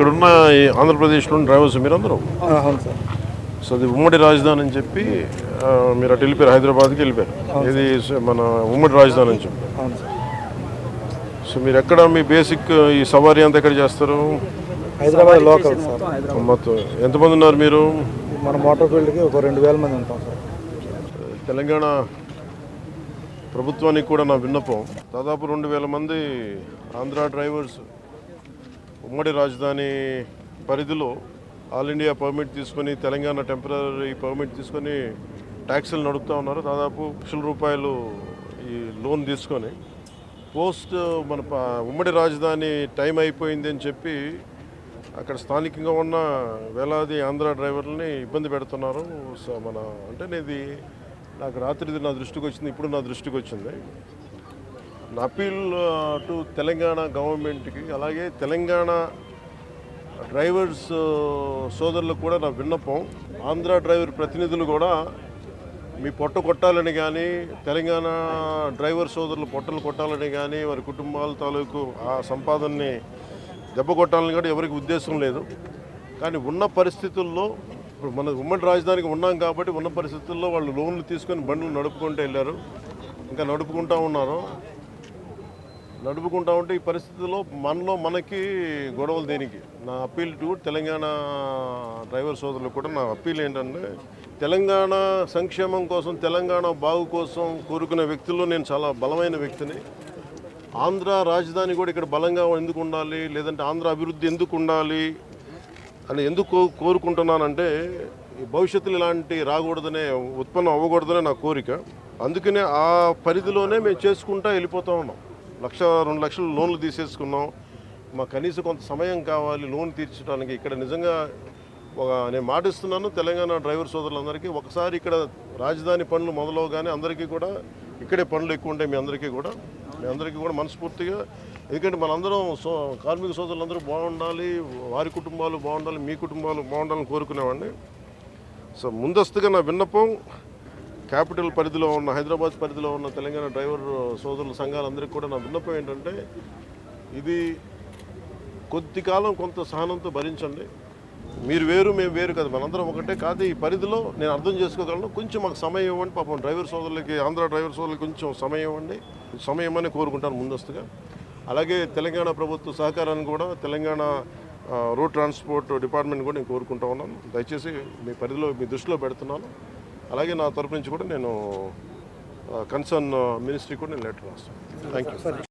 ఇక్కడున్న ఆంధ్రప్రదేశ్లోని డ్రైవర్స్ మీరందరూ? అవును సార్. సో అది ఉమ్మడి రాజధాని అని చెప్పి మీరు అటు వెళ్ళిపోయారు, హైదరాబాద్కి వెళ్ళిపోయారు. ఇది మన ఉమ్మడి రాజధాని అని చెప్పి. అవును సార్. సో మీరు ఎక్కడ మీ బేసిక్ ఈ సవారీ అంతా ఎక్కడ చేస్తారు? Hyderabad local sir. మొత్తం ఎంతమంది ఉన్నారు మీరు? మన మోటార్ ఫీల్డ్కి ఒక 2000 మంది ఉంటాం సార్. తెలంగాణ ప్రభుత్వానికి కూడా నా విన్నపం, దాదాపు 2000 మంది ఆంధ్ర డ్రైవర్స్ ఉమ్మడి రాజధాని పరిధిలో ఆల్ ఇండియా పర్మిట్ తీసుకొని, తెలంగాణ టెంపరీ పర్మిట్ తీసుకొని ట్యాక్సీలు నడుపుతూ ఉన్నారు. దాదాపు ₹1,00,000 ఈ లోన్ తీసుకొని పోస్ట్ మన ఉమ్మడి రాజధాని టైం అయిపోయింది అని చెప్పి అక్కడ స్థానికంగా ఉన్న వేలాది ఆంధ్ర డ్రైవర్లని ఇబ్బంది పెడుతున్నారు. సో అంటే ఇది నాకు రాత్రి నా దృష్టికి వచ్చింది, ఇప్పుడు నా దృష్టికి వచ్చింది. నా అప్పీల్ టు తెలంగాణ గవర్నమెంట్కి, అలాగే తెలంగాణ డ్రైవర్స్ సోదరులకు కూడా నా విన్నపం, ఆంధ్ర డ్రైవర్ ప్రతినిధులు కూడా మీ పొట్ట కొట్టాలని కానీ, తెలంగాణ డ్రైవర్ సోదరులు పొట్టలు కొట్టాలని కానీ, వారి కుటుంబాల తాలూకు ఆ సంపాదనని దెబ్బ కొట్టాలని కూడా ఎవరికి ఉద్దేశం లేదు. కానీ ఉన్న పరిస్థితుల్లో ఇప్పుడు మన ఉమ్మడి రాజధానికి ఉన్నాం కాబట్టి ఉన్న పరిస్థితుల్లో వాళ్ళు లోన్లు తీసుకొని బండ్లు నడుపుకుంటూ వెళ్ళారు, ఇంకా నడుపుకుంటూ ఉన్నారు. నడుపుకుంటా ఉంటే ఈ పరిస్థితుల్లో మనకి గొడవలు దేనికి? నా అప్పీల్ టు తెలంగాణ డ్రైవర్ సోదరులకు కూడా నా అప్పీల్ ఏంటంటే, తెలంగాణ సంక్షేమం కోసం, తెలంగాణ బాగు కోసం కోరుకునే వ్యక్తుల్లో నేను చాలా బలమైన వ్యక్తిని. ఆంధ్ర రాజధాని కూడా ఇక్కడ బలంగా ఎందుకు ఉండాలి, లేదంటే ఆంధ్ర అభివృద్ధి ఎందుకు ఉండాలి అని ఎందుకు కోరుకుంటున్నానంటే, భవిష్యత్తులో ఇలాంటి రాకూడదనే, ఉత్పన్నం అవ్వకూడదనే నా కోరిక. అందుకనే ఆ పరిధిలోనే మేము చేసుకుంటా వెళ్ళిపోతూ ఉన్నాం. 1,00,000-2 లక్షలు లోన్లు తీసేసుకున్నాం. మాకు కనీసం కొంత సమయం కావాలి లోన్ తీర్చడానికి. ఇక్కడ నిజంగా నేను మాటిస్తున్నాను తెలంగాణ డ్రైవర్ సోదరులందరికీ, ఒకసారి ఇక్కడ రాజధాని పనులు మొదలవగానే అందరికీ కూడా ఇక్కడే పనులు ఎక్కువ ఉంటాయి. మీ అందరికీ కూడా మనస్ఫూర్తిగా, ఎందుకంటే మనందరం కార్మిక సోదరులందరూ బాగుండాలి, వారి కుటుంబాలు బాగుండాలి, మీ కుటుంబాలు బాగుండాలని కోరుకునేవాడిని. సో ముందస్తుగా నా విన్నపం, క్యాపిటల్ పరిధిలో ఉన్న, హైదరాబాద్ పరిధిలో ఉన్న తెలంగాణ డ్రైవర్ సోదరుల సంఘాలందరికీ కూడా నా విన్నపం ఏంటంటే, ఇది కొద్ది కాలం కొంత సహనంతో భరించండి. మీరు వేరు, మేము వేరు కదా, మనందరం ఒకటే కాదు. ఈ పరిధిలో నేను అర్థం చేసుకోగలను, కొంచెం మాకు సమయం ఇవ్వండి. పాపం డ్రైవర్ సోదరులకి, ఆంధ్ర డ్రైవర్ సోదరులకి కొంచెం సమయం ఇవ్వండి. సమయం అని కోరుకుంటాను ముందస్తుగా. అలాగే తెలంగాణ ప్రభుత్వ సహకారాన్ని కూడా, తెలంగాణ రోడ్ ట్రాన్స్పోర్ట్ డిపార్ట్మెంట్ కూడా నేను కోరుకుంటా ఉన్నాను. దయచేసి మీ పరిధిలో, మీ దృష్టిలో పెడుతున్నాను. అలాగే నా తరపు నుంచి కూడా నేను కన్సర్న్ మినిస్ట్రీ కూడా నేను లెటర్ రాస్తాను. Thank you.